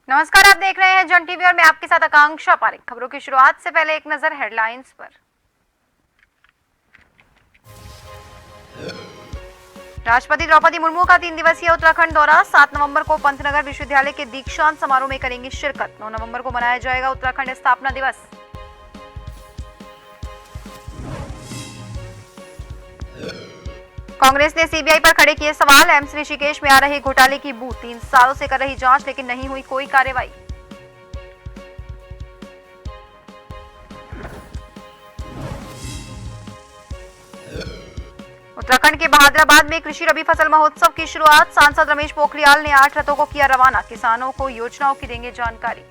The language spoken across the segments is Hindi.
नमस्कार, आप देख रहे हैं जन टीवी और मैं आपके साथ आकांक्षा पारिक। खबरों की शुरुआत से पहले एक नजर हेडलाइंस पर। राष्ट्रपति द्रौपदी मुर्मू का 3 दिवसीय उत्तराखंड दौरा। 7 नवंबर को पंतनगर विश्वविद्यालय के दीक्षांत समारोह में करेंगी शिरकत। 9 नवंबर को मनाया जाएगा उत्तराखंड स्थापना दिवस। कांग्रेस ने सीबीआई पर खड़े किए सवाल। एम्स ऋषिकेश में आ रहे घोटाले की बू। 3 सालों से कर रही जांच लेकिन नहीं हुई कोई कार्रवाई। उत्तराखंड के बहादुराबाद में कृषि रबी फसल महोत्सव की शुरुआत। सांसद रमेश पोखरियाल ने 8 रथों को किया रवाना। किसानों को योजनाओं की देंगे जानकारी।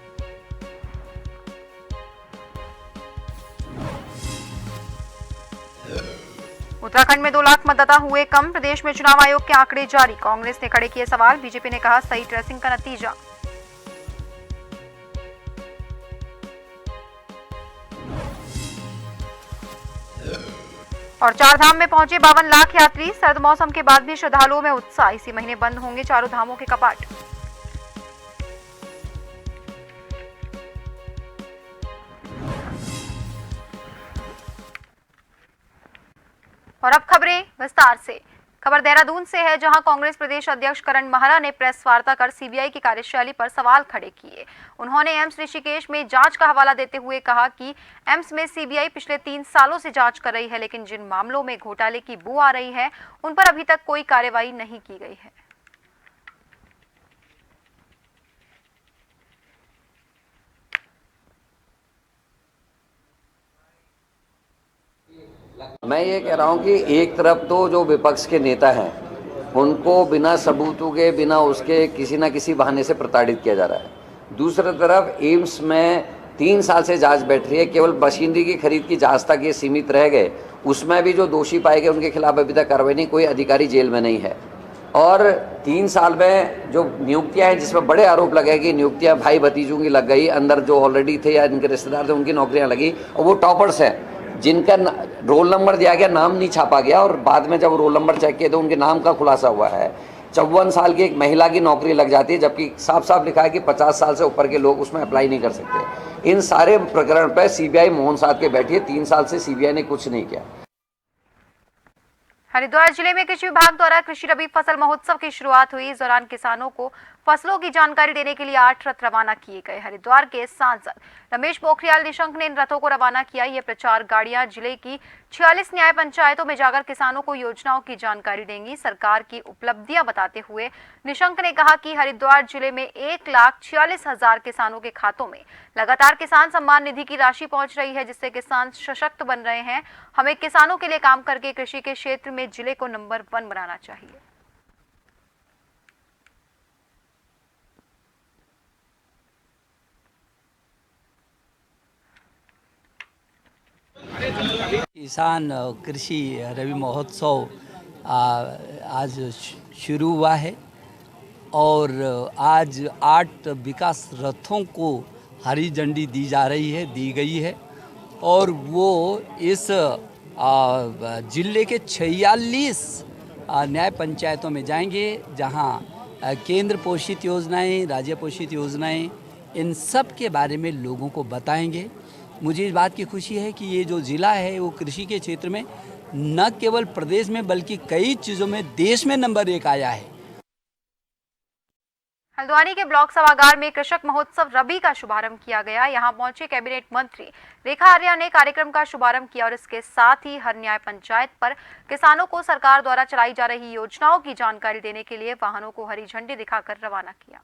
उत्तराखंड में 2 लाख मतदाता हुए कम। प्रदेश में चुनाव आयोग के आंकड़े जारी। कांग्रेस ने खड़े किए सवाल। बीजेपी ने कहा सही ट्रेसिंग का नतीजा। और 4 धाम में पहुंचे 52 लाख यात्री। सर्द मौसम के बाद भी श्रद्धालुओं में उत्साह। इसी महीने बंद होंगे चारों धामों के कपाट। और अब खबरें विस्तार से। खबर देहरादून से है, जहां कांग्रेस प्रदेश अध्यक्ष करण माहरा ने प्रेस वार्ता कर सीबीआई की कार्यशैली पर सवाल खड़े किए। उन्होंने एम्स ऋषिकेश में जांच का हवाला देते हुए कहा कि एम्स में सीबीआई पिछले 3 सालों से जांच कर रही है, लेकिन जिन मामलों में घोटाले की बू आ रही है उन पर अभी तक कोई कार्रवाई नहीं की गई है। मैं ये कह रहा हूँ कि एक तरफ तो जो विपक्ष के नेता हैं उनको बिना सबूतों के, बिना उसके किसी ना किसी बहाने से प्रताड़ित किया जा रहा है। दूसरी तरफ एम्स में 3 साल से जांच बैठ रही है। केवल मशीनरी की खरीद की जांच तक ये सीमित रह गए। उसमें भी जो दोषी पाए गए उनके खिलाफ अभी तक कार्रवाई नहीं, कोई अधिकारी जेल में नहीं है। और 3 साल में जो नियुक्तियां हैं जिसमें बड़े आरोप लगे कि नियुक्तियां भाई भतीजों की लग गई, अंदर जो ऑलरेडी थे या इनके रिश्तेदार थे उनकी नौकरियां लगी, और वो टॉपर्स हैं जिनका रोल नंबर दिया गया, नाम नहीं छापा गया, और बाद में जब रोल नंबर चेक किए तो उनके नाम का खुलासा हुआ है। 54 साल की एक महिला की नौकरी लग जाती है, जबकि साफ साफ लिखा है कि 50 साल से ऊपर के लोग उसमें अप्लाई नहीं कर सकते। इन सारे प्रकरण पर सीबीआई मौन साध के बैठी है। 3 साल से सीबीआई ने कुछ नहीं किया। हरिद्वार जिले में कृषि विभाग द्वारा कृषि रबी फसल महोत्सव की शुरुआत हुई। इस दौरान किसानों को फसलों की जानकारी देने के लिए 8 रथ रवाना किए गए। हरिद्वार के सांसद रमेश पोखरियाल निशंक ने इन रथों को रवाना किया। ये प्रचार गाड़ियां जिले की 46 न्याय पंचायतों में जाकर किसानों को योजनाओं की जानकारी देंगी। सरकार की उपलब्धियां बताते हुए निशंक ने कहा कि हरिद्वार जिले में 1,46,000 किसानों के खातों में लगातार किसान सम्मान निधि की राशि पहुंच रही है, जिससे किसान सशक्त बन रहे हैं। हमें किसानों के लिए काम करके कृषि के क्षेत्र में जिले को नंबर 1 बनाना चाहिए। किसान कृषि रबी महोत्सव आज शुरू हुआ है और आज 8 विकास रथों को हरी झंडी दी गई है और वो इस जिले के 46 न्याय पंचायतों में जाएंगे, जहां केंद्र पोषित योजनाएं, राज्य पोषित योजनाएं, इन सब के बारे में लोगों को बताएंगे। मुझे इस बात की खुशी है कि ये जो ज़िला है वो कृषि के क्षेत्र में न केवल प्रदेश में बल्कि कई चीज़ों में देश में नंबर 1 आया है। हल्द्वानी के ब्लॉक सभागार में कृषक महोत्सव रबी का शुभारंभ किया गया। यहां पहुंचे कैबिनेट मंत्री रेखा आर्या ने कार्यक्रम का शुभारंभ किया और इसके साथ ही हर न्याय पंचायत पर किसानों को सरकार द्वारा चलाई जा रही योजनाओं की जानकारी देने के लिए वाहनों को हरी झंडी दिखाकर रवाना किया।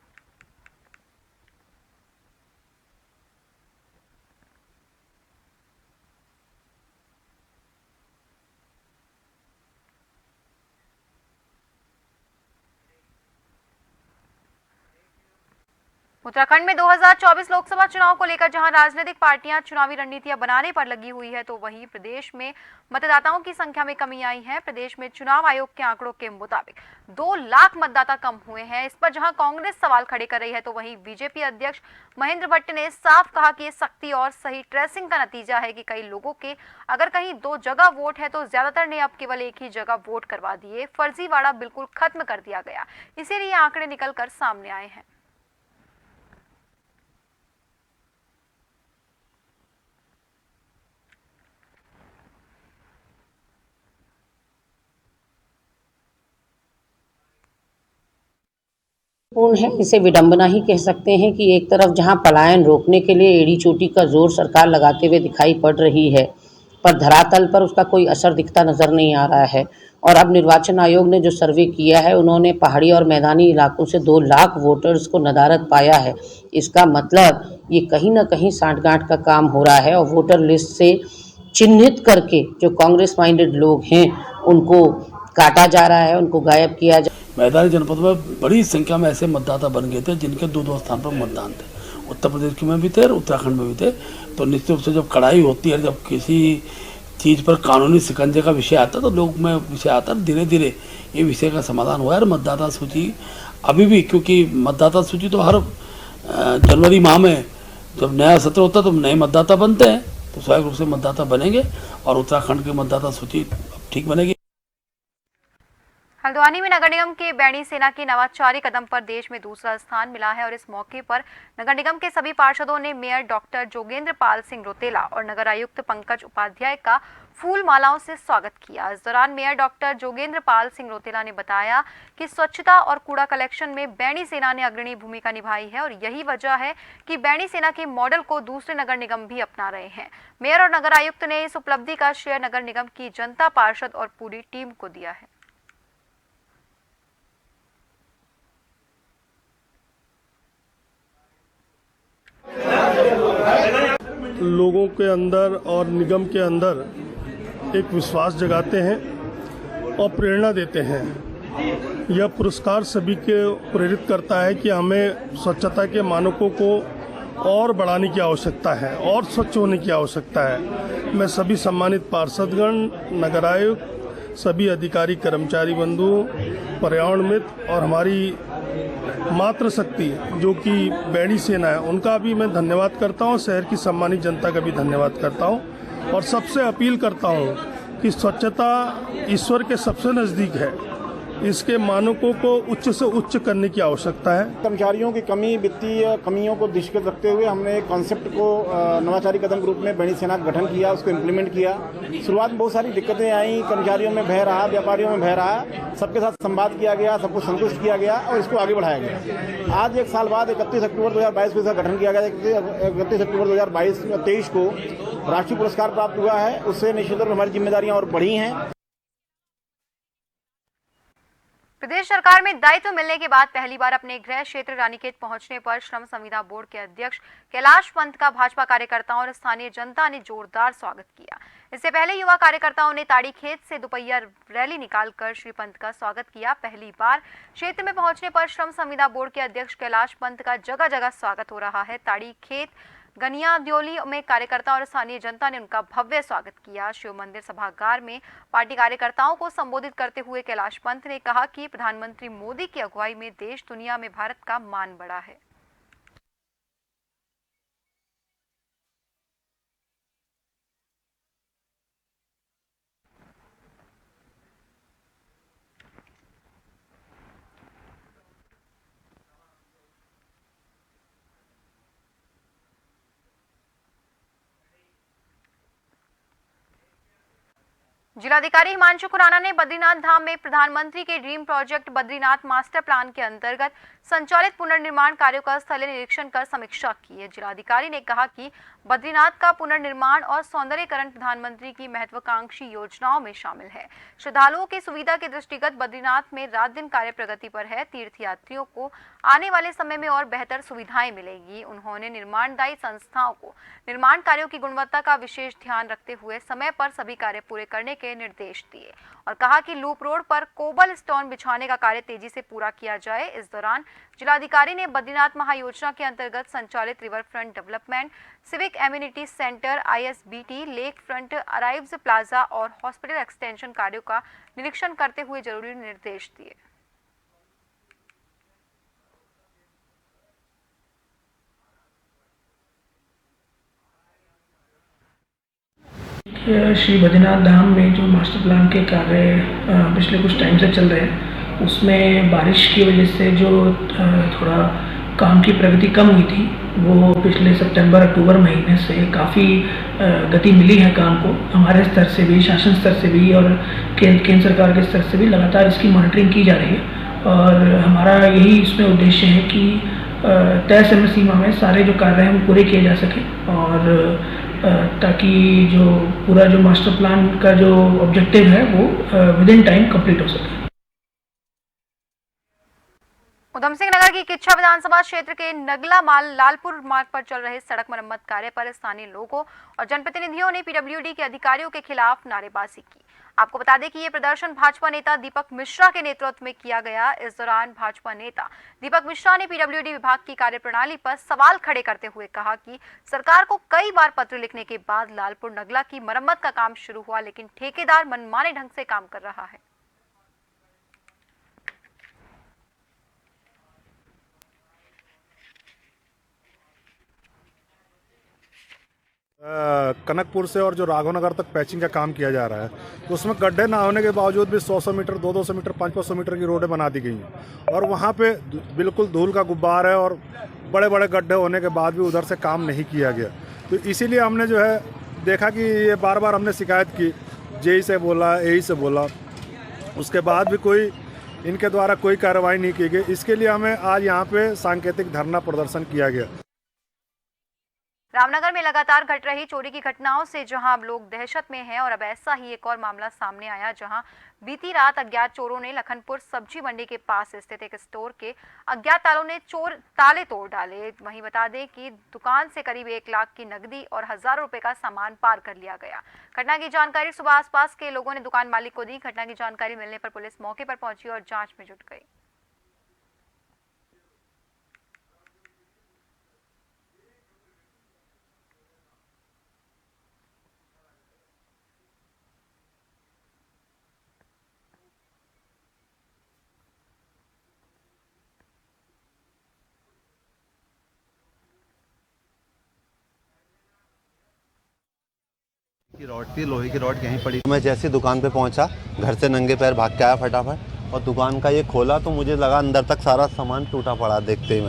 उत्तराखंड में 2024 लोकसभा चुनाव को लेकर जहां राजनीतिक पार्टियां चुनावी रणनीतियां बनाने पर लगी हुई है, तो वहीं प्रदेश में मतदाताओं की संख्या में कमी आई है। प्रदेश में चुनाव आयोग के आंकड़ों के मुताबिक 2 लाख मतदाता कम हुए हैं। इस पर जहां कांग्रेस सवाल खड़े कर रही है, तो वहीं बीजेपी अध्यक्ष महेंद्र भट्ट ने साफ कहा कि ये सख्ती और सही ट्रेसिंग का नतीजा है कि कई लोगों के अगर कहीं 2 जगह वोट है तो ज्यादातर ने अब केवल एक ही जगह वोट करवा दिए। फर्जीवाड़ा बिल्कुल खत्म कर दिया गया, इसीलिए आंकड़े निकल कर सामने आए हैं। पूर्ण है, इसे विडंबना ही कह सकते हैं कि एक तरफ जहां पलायन रोकने के लिए एड़ी चोटी का जोर सरकार लगाते हुए दिखाई पड़ रही है, पर धरातल पर उसका कोई असर दिखता नजर नहीं आ रहा है। और अब निर्वाचन आयोग ने जो सर्वे किया है, उन्होंने पहाड़ी और मैदानी इलाकों से 2 लाख वोटर्स को नदारद पाया है। इसका मतलब ये कहीं ना कहीं सांठगांठ का काम हो रहा है और वोटर लिस्ट से चिन्हित करके जो कांग्रेस माइंडेड लोग हैं उनको काटा जा रहा है, उनको गायब किया जा। मैदानी जनपद में बड़ी संख्या में ऐसे मतदाता बन गए थे जिनके 2 स्थान पर मतदान थे। उत्तर प्रदेश में भी थे और उत्तराखंड में भी थे। तो निश्चित रूप से जब कड़ाई होती है, जब किसी चीज़ पर कानूनी शिकंजे का विषय आता है तो लोग में विषय आता है, धीरे धीरे ये विषय का समाधान हुआ है। और मतदाता सूची अभी भी, क्योंकि मतदाता सूची तो हर जनवरी माह में जब नया सत्र होता है तो नए मतदाता बनते हैं, तो स्वाभाविक रूप से मतदाता बनेंगे और उत्तराखंड की मतदाता सूची ठीक बनेगी। हल्द्वानी में नगर निगम के बैणी सेना के नवाचारी कदम पर देश में दूसरा स्थान मिला है और इस मौके पर नगर निगम के सभी पार्षदों ने मेयर डॉक्टर जोगेंद्र पाल सिंह रोतेला और नगर आयुक्त पंकज उपाध्याय का फूल मालाओं से स्वागत किया। इस दौरान मेयर डॉक्टर जोगेंद्र पाल सिंह रोतेला ने बताया कि स्वच्छता और कूड़ा कलेक्शन में बैणी सेना ने अग्रणी भूमिका निभाई है और यही वजह है कि बैणी सेना के मॉडल को दूसरे नगर निगम भी अपना रहे हैं। मेयर और नगर आयुक्त ने इस उपलब्धि का श्रेय नगर निगम की जनता, पार्षद और पूरी टीम को दिया है। लोगों के अंदर और निगम के अंदर एक विश्वास जगाते हैं और प्रेरणा देते हैं। यह पुरस्कार सभी के प्रेरित करता है कि हमें स्वच्छता के मानकों को और बढ़ाने की आवश्यकता है और स्वच्छ होने की आवश्यकता है। मैं सभी सम्मानित पार्षदगण, नगर आयुक्त, सभी अधिकारी कर्मचारी बंधु, पर्यावरण मित्र और हमारी मातृशक्ति जो कि बैणी सेना है, उनका भी मैं धन्यवाद करता हूं। शहर की सम्मानित जनता का भी धन्यवाद करता हूं और सबसे अपील करता हूं कि स्वच्छता ईश्वर के सबसे नज़दीक है। इसके मानकों को उच्च से उच्च करने की आवश्यकता है। कर्मचारियों की कमी, वित्तीय कमियों को दृष्टिगत रखते हुए हमने एक कॉन्सेप्ट को नवाचारी कदम के रूप में बैणी सेना का गठन किया, उसको इम्प्लीमेंट किया। शुरुआत में बहुत सारी दिक्कतें आई, कर्मचारियों में भय रहा, व्यापारियों में भय रहा, सबके साथ संवाद किया गया, सबको संतुष्ट किया गया और इसको आगे बढ़ाया गया। आज 1 साल बाद 31 अक्टूबर 2022 को इसका गठन किया गया। 31 अक्टूबर 2023 को राष्ट्रीय पुरस्कार प्राप्त हुआ है। उससे निश्चित तौर पर हमारी जिम्मेदारियां और बढ़ी हैं। प्रदेश सरकार में दायित्व मिलने के बाद पहली बार अपने गृह क्षेत्र रानीखेत पहुंचने पर श्रम संविदा बोर्ड के अध्यक्ष कैलाश पंत का भाजपा कार्यकर्ताओं और स्थानीय जनता ने जोरदार स्वागत किया। इससे पहले युवा कार्यकर्ताओं ने ताड़ीखेत से दोपहिया रैली निकालकर श्री पंत का स्वागत किया। पहली बार क्षेत्र में पहुंचने पर श्रम संविदा बोर्ड के अध्यक्ष कैलाश पंत का जगह जगह स्वागत हो रहा है। ताड़ीखेत, गनिया द्योली में कार्यकर्ता और स्थानीय जनता ने उनका भव्य स्वागत किया। शिव मंदिर सभागार में पार्टी कार्यकर्ताओं को संबोधित करते हुए कैलाश पंत ने कहा कि प्रधानमंत्री मोदी की अगुवाई में देश दुनिया में भारत का मान बढ़ा है। जिलाधिकारी हिमांशु खुराना ने बद्रीनाथ धाम में प्रधानमंत्री के dream project Badrinath master plan के अंतर्गत संचालित पुनर्निर्माण कार्यों का स्थलीय निरीक्षण कर समीक्षा की है। जिलाधिकारी ने कहा कि बद्रीनाथ का पुनर्निर्माण और सौंदर्यीकरण प्रधानमंत्री की महत्वाकांक्षी योजनाओं में शामिल है। श्रद्धालुओं की सुविधा के दृष्टिगत बद्रीनाथ में रात दिन कार्य प्रगति पर है। तीर्थयात्रियों को आने वाले समय में और बेहतर सुविधाएं मिलेगी। उन्होंने निर्माणदायी संस्थाओं को निर्माण कार्यों की गुणवत्ता का विशेष ध्यान रखते हुए समय पर सभी कार्य पूरे करने के निर्देश दिए। और कहा कि लूप रोड पर कोबल स्टोन बिछाने का कार्य तेजी से पूरा किया जाए। इस दौरान जिलाधिकारी ने बद्रीनाथ महायोजना के अंतर्गत संचालित river front development, civic immunity centre, ISBT, lake front, arrives plaza और हॉस्पिटल एक्सटेंशन कार्यों का निरीक्षण करते हुए जरूरी निर्देश दिए। श्री बद्रीनाथ धाम में जो मास्टर प्लान के कार्य पिछले कुछ टाइम से चल रहे हैं, उसमें बारिश की वजह से जो थोड़ा काम की प्रगति कम हुई थी, वो पिछले सितंबर-अक्टूबर महीने से काफ़ी गति मिली है काम को। हमारे स्तर से भी, शासन स्तर से भी और केंद्र सरकार के स्तर से भी लगातार इसकी मॉनिटरिंग की जा रही है और हमारा यही इसमें उद्देश्य है कि तय समय सीमा में सारे जो कार्य हैं वो पूरे किए जा सकें और ताकि जो पूरा जो मास्टर प्लान का जो ऑब्जेक्टिव है वो विद इन टाइम कंप्लीट हो सके। उधम सिंह नगर की किच्छा विधानसभा क्षेत्र के नगला माल लालपुर मार्ग पर चल रहे सड़क मरम्मत कार्य पर स्थानीय लोगों और जनप्रतिनिधियों ने PWD के अधिकारियों के खिलाफ नारेबाजी की। आपको बता दें कि ये प्रदर्शन भाजपा नेता दीपक मिश्रा के नेतृत्व में किया गया। इस दौरान भाजपा नेता दीपक मिश्रा ने PWD विभाग की कार्यप्रणाली पर सवाल खड़े करते हुए कहा कि सरकार को कई बार पत्र लिखने के बाद लालपुर नगला की मरम्मत का काम शुरू हुआ, लेकिन ठेकेदार मनमाने ढंग से काम कर रहा है। कनकपुर से और जो राघवनगर तक पैचिंग का काम किया जा रहा है, तो उसमें गड्ढे ना होने के बावजूद भी 100-100 मीटर, 200-200 मीटर, 500-500 मीटर की रोडें बना दी गई हैं और वहाँ पे बिल्कुल धूल का गुब्बार है और बड़े बड़े गड्ढे होने के बाद भी उधर से काम नहीं किया गया। तो इसीलिए हमने जो है देखा कि ये बार बार हमने शिकायत की, जेई से बोला, एई से बोला, उसके बाद भी कोई इनके द्वारा कोई कार्रवाई नहीं की गई। इसके लिए हमें आज यहाँ पे सांकेतिक धरना प्रदर्शन किया गया। रामनगर में लगातार घट रही चोरी की घटनाओं से जहां अब लोग दहशत में हैं और अब ऐसा ही एक और मामला सामने आया जहां बीती रात अज्ञात चोरों ने लखनपुर सब्जी मंडी के पास स्थित एक स्टोर के अज्ञात तालों ने ताले तोड़ डाले। वहीं बता दें कि दुकान से करीब 1 लाख की नकदी और हजारों रुपए का सामान पार कर लिया गया। घटना की जानकारी सुबह आसपास के लोगों ने दुकान मालिक को दी। घटना की जानकारी मिलने पर पुलिस मौके पर पहुंची और जांच में जुट गई। की रॉड थी, लोहे की रॉड यहीं पड़ी। मैं जैसे दुकान पे पहुंचा, घर से नंगे पैर भाग के आया फटाफट और दुकान का ये खोला तो मुझे लगा अंदर तक सारा सामान टूटा पड़ा। देखते ही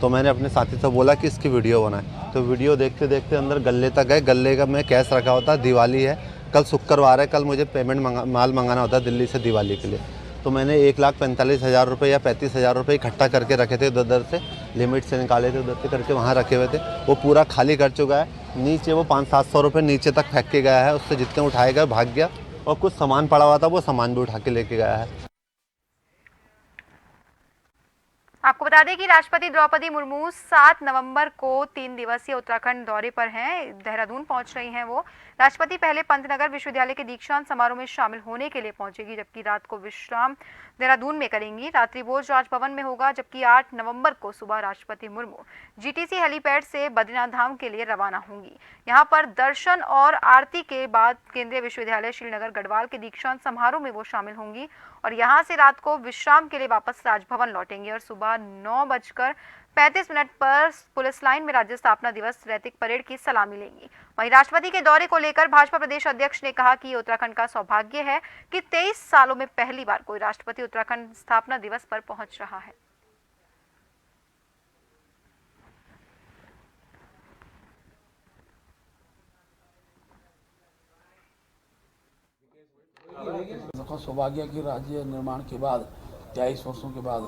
मैंने अपने साथी से बोला कि इसकी वीडियो बनाए, तो वीडियो देखते देखते अंदर गले तक गए। गले का मैं कैश रखा होता, दिवाली है, कल शुक्रवार है, कल मुझे पेमेंट माल मंगाना होता दिल्ली से दिवाली के लिए। तो मैंने 1,45,000 रुपये या 35,000 रुपये इकट्ठा करके रखे थे, उधर से लिमिट से निकाले थे, उधर से करके वहाँ रखे हुए थे। वो पूरा खाली कर चुका है। नीचे वो 500-700 रुपये नीचे तक फेंक के गया है, उससे जितने उठाए गए भाग गया और कुछ सामान पड़ा हुआ था वो सामान भी उठा के लेके गया है। आपको बता दें कि राष्ट्रपति द्रौपदी मुर्मू 7 नवंबर को 3 दिवसीय उत्तराखंड दौरे पर हैं। देहरादून पहुंच रही हैं वो। राष्ट्रपति पहले पंतनगर विश्वविद्यालय के दीक्षांत समारोह में शामिल होने के लिए पहुंचेगी, जबकि रात को विश्राम देहरादून में करेंगी। रात्रि भोज राजभवन में होगा, जबकि 8 नवंबर को सुबह राष्ट्रपति मुर्मू GTC हेलीपैड से बद्रीनाथ धाम के लिए रवाना होंगी। यहां पर दर्शन और आरती के बाद केंद्रीय विश्वविद्यालय श्रीनगर गढ़वाल के दीक्षांत समारोह में वो शामिल होंगी और यहां से रात को विश्राम के लिए वापस राजभवन लौटेंगे और सुबह 9:35 पर पुलिस लाइन में राज्य स्थापना दिवस रैतिक परेड की सलामी लेंगी। वहीं राष्ट्रपति के दौरे को लेकर भाजपा प्रदेश अध्यक्ष ने कहा कि उत्तराखंड का सौभाग्य है कि 23 सालों में पहली बार कोई राष्ट्रपति उत्तराखंड स्थापना दिवस पर पहुंच रहा है। सौभाग्य की राज्य निर्माण के बाद 23 वर्षों के बाद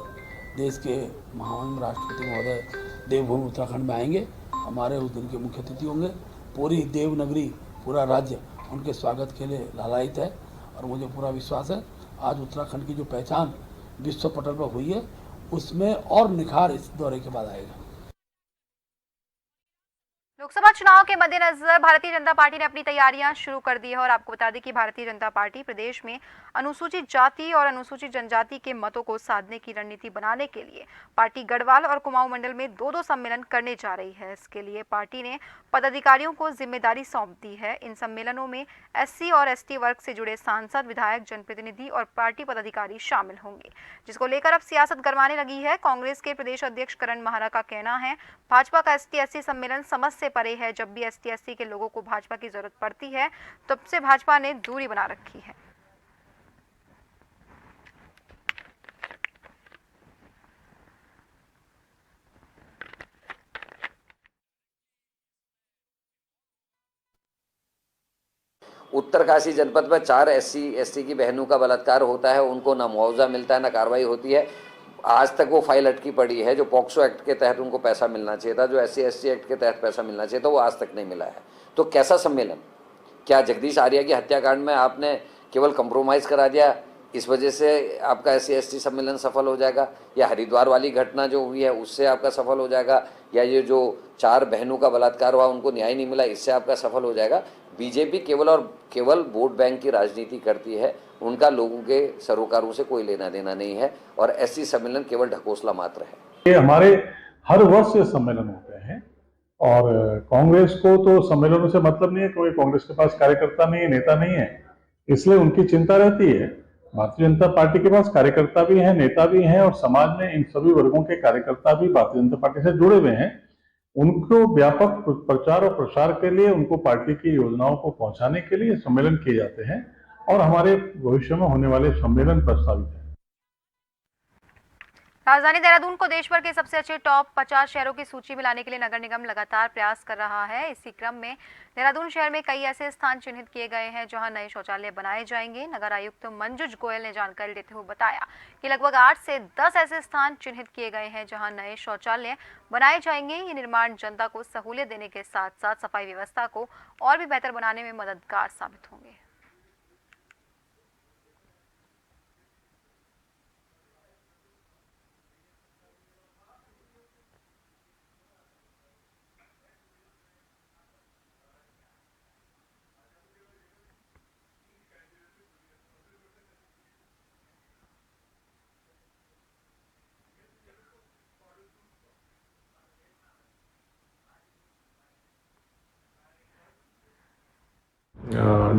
देश के महामहिम राष्ट्रपति महोदय देवभूमि उत्तराखंड में आएंगे। हमारे उस दिन के मुख्य अतिथि होंगे। पूरी देवनगरी, पूरा राज्य उनके स्वागत के लिए लालायित है और मुझे पूरा विश्वास है आज उत्तराखंड की जो पहचान विश्व पटल पर हुई है उसमें और निखार इस दौरे के बाद आएगा। लोकसभा चुनाव के मद्देनजर भारतीय जनता पार्टी ने अपनी तैयारियां शुरू कर दी है और आपको बता दें कि भारतीय जनता पार्टी प्रदेश में अनुसूचित जाति और अनुसूचित जनजाति के मतों को साधने की रणनीति बनाने के लिए पार्टी गढ़वाल और कुमाऊं मंडल में दो सम्मेलन करने जा रही है। इसके लिए पार्टी ने पदाधिकारियों को जिम्मेदारी सौंप दी है। इन सम्मेलनों में एससी और एसटी वर्ग से जुड़े सांसद, विधायक, जनप्रतिनिधि और पार्टी पदाधिकारी शामिल होंगे, जिसको लेकर अब सियासत गरमाने लगी है। कांग्रेस के प्रदेश अध्यक्ष करण महारा का कहना है, भाजपा का एसटी-एससी सम्मेलन समझ से परे है। जब भी एसटी-एससी के लोगों को भाजपा की जरूरत पड़ती है तब से भाजपा ने दूरी बना रखी है। उत्तरकाशी जनपद में 4 एससी एसटी की बहनों का बलात्कार होता है, उनको ना मुआवजा मिलता है ना कार्रवाई होती है। आज तक वो फाइल अटकी पड़ी है। जो पॉक्सो एक्ट के तहत उनको पैसा मिलना चाहिए था, जो एससी एसटी एक्ट के तहत पैसा मिलना चाहिए था, वो आज तक नहीं मिला है। तो कैसा सम्मेलन? क्या जगदीश आर्या की हत्याकांड में आपने केवल कंप्रोमाइज़ करा दिया, इस वजह से आपका एससी एसटी सम्मेलन सफल हो जाएगा? या हरिद्वार वाली घटना जो हुई है उससे आपका सफल हो जाएगा? या ये जो 4 बहनों का बलात्कार हुआ उनको न्याय नहीं मिला, इससे आपका सफल हो जाएगा? बीजेपी केवल और केवल वोट बैंक की राजनीति करती है। उनका लोगों के सरोकारों से कोई लेना देना नहीं है और एससी सम्मेलन केवल ढकोसला मात्र है। ये हमारे हर वर्ष ये सम्मेलन होते हैं और कांग्रेस को तो सम्मेलनों से मतलब नहीं है, क्योंकि कांग्रेस के पास कार्यकर्ता नहीं है, नेता नहीं है, इसलिए उनकी चिंता रहती है। भारतीय जनता पार्टी के पास कार्यकर्ता भी हैं, नेता भी हैं और समाज में इन सभी वर्गों के कार्यकर्ता भी भारतीय जनता पार्टी से जुड़े हुए हैं। उनको व्यापक प्रचार और प्रसार के लिए, उनको पार्टी की योजनाओं को पहुंचाने के लिए सम्मेलन किए जाते हैं और हमारे भविष्य में होने वाले सम्मेलन प्रस्तावित हैं। राजधानी देहरादून को देश भर के सबसे अच्छे टॉप 50 शहरों की सूची में लाने के लिए नगर निगम लगातार प्रयास कर रहा है। इसी क्रम में देहरादून शहर में कई ऐसे स्थान चिन्हित किए गए हैं जहां नए शौचालय बनाए जाएंगे। नगर आयुक्त मंजुज गोयल ने जानकारी देते हुए बताया कि लगभग 8 से 10 ऐसे स्थान चिन्हित किए गए हैं जहां नए शौचालय बनाए जाएंगे। ये निर्माण जनता को सहूलियत देने के साथ साथ सफाई व्यवस्था को और भी बेहतर बनाने में मददगार साबित होंगे।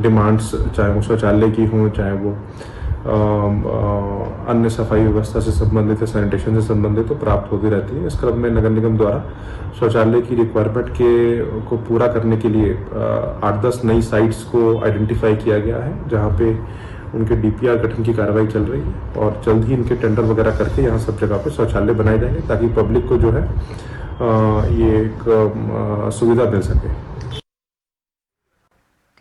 डिमांड्स चाहे वो शौचालय की हों, चाहे वो अन्य सफाई व्यवस्था से संबंधित है, सैनिटेशन से संबंधित, तो प्राप्त होती रहती है। इस क्रम में नगर निगम द्वारा शौचालय की रिक्वायरमेंट को पूरा करने के लिए 8-10 नई साइट्स को आइडेंटिफाई किया गया है, जहाँ पे उनके डीपीआर गठन की कार्रवाई चल रही है और जल्द ही इनके टेंडर वगैरह करके यहाँ सब जगह पे शौचालय बनाए जाएंगे ताकि पब्लिक को जो है ये एक सुविधा मिल सके।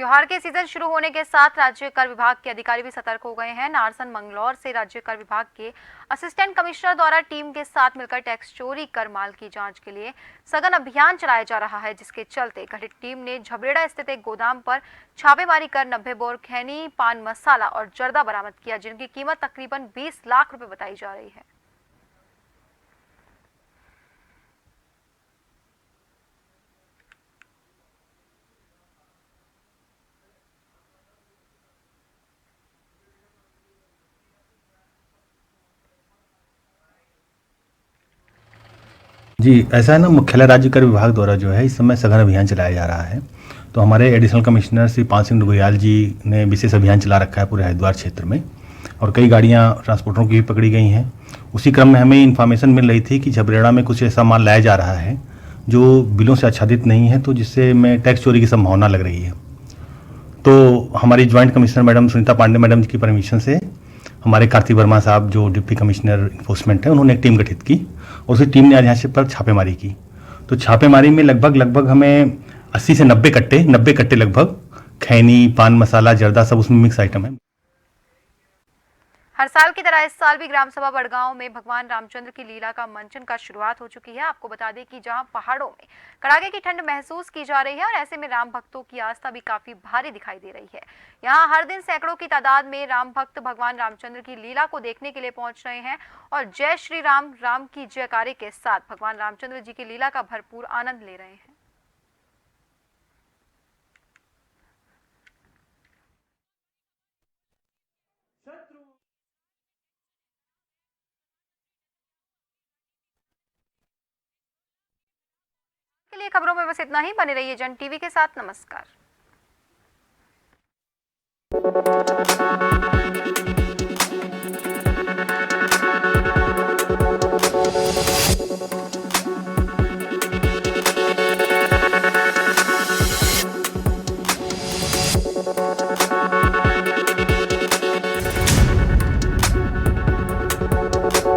त्योहार के सीजन शुरू होने के साथ राज्य कर विभाग के अधिकारी भी सतर्क हो गए हैं। नारसन मंगलौर से राज्य कर विभाग के असिस्टेंट कमिश्नर द्वारा टीम के साथ मिलकर टैक्स चोरी कर माल की जांच के लिए सघन अभियान चलाया जा रहा है, जिसके चलते गठित टीम ने झबरेड़ा स्थित एक गोदाम पर छापेमारी कर 90 बोर खैनी, पान मसाला और जर्दा बरामद किया, जिनकी कीमत तकरीबन 20 लाख रुपए बताई जा रही है। जी, ऐसा है ना, मुख्यालय राज्य कर विभाग द्वारा जो है इस समय सघन अभियान चलाया जा रहा है। तो हमारे एडिशनल कमिश्नर श्री पान सिंह डुगयाल जी ने विशेष अभियान चला रखा है पूरे हरिद्वार क्षेत्र में और कई गाड़ियां ट्रांसपोर्टरों की भी पकड़ी गई हैं। उसी क्रम में हमें इन्फॉर्मेशन मिल रही थी कि झबरेड़ा में कुछ ऐसा माल लाया जा रहा है जो बिलों से आच्छादित नहीं है, तो जिससे में टैक्स चोरी की संभावना लग रही है। तो हमारी joint commissioner madam Sunita Pandey madam ji की परमिशन से हमारे कार्तिक वर्मा साहब जो डिप्टी कमिश्नर इन्फोर्समेंट है, उन्होंने एक टीम गठित की और उसी टीम ने आज यहाँ पर छापेमारी की। तो छापेमारी में लगभग हमें 80 से 90 कट्टे लगभग खैनी, पान मसाला, जर्दा सब उसमें मिक्स आइटम है। हर साल की तरह इस साल भी ग्राम सभा बड़गांव में भगवान रामचंद्र की लीला का मंचन का शुरुआत हो चुकी है। आपको बता दें कि जहां पहाड़ों में कड़ाके की ठंड महसूस की जा रही है और ऐसे में राम भक्तों की आस्था भी काफी भारी दिखाई दे रही है। यहां हर दिन सैकड़ों की तादाद में राम भक्त भगवान रामचंद्र की लीला को देखने के लिए पहुंच रहे हैं और जय श्री राम, राम की जयकारे के साथ भगवान रामचंद्र जी की लीला का भरपूर आनंद ले रहे हैं। लिए खबरों में बस इतना ही। बने रहिए जन टीवी के साथ। नमस्कार।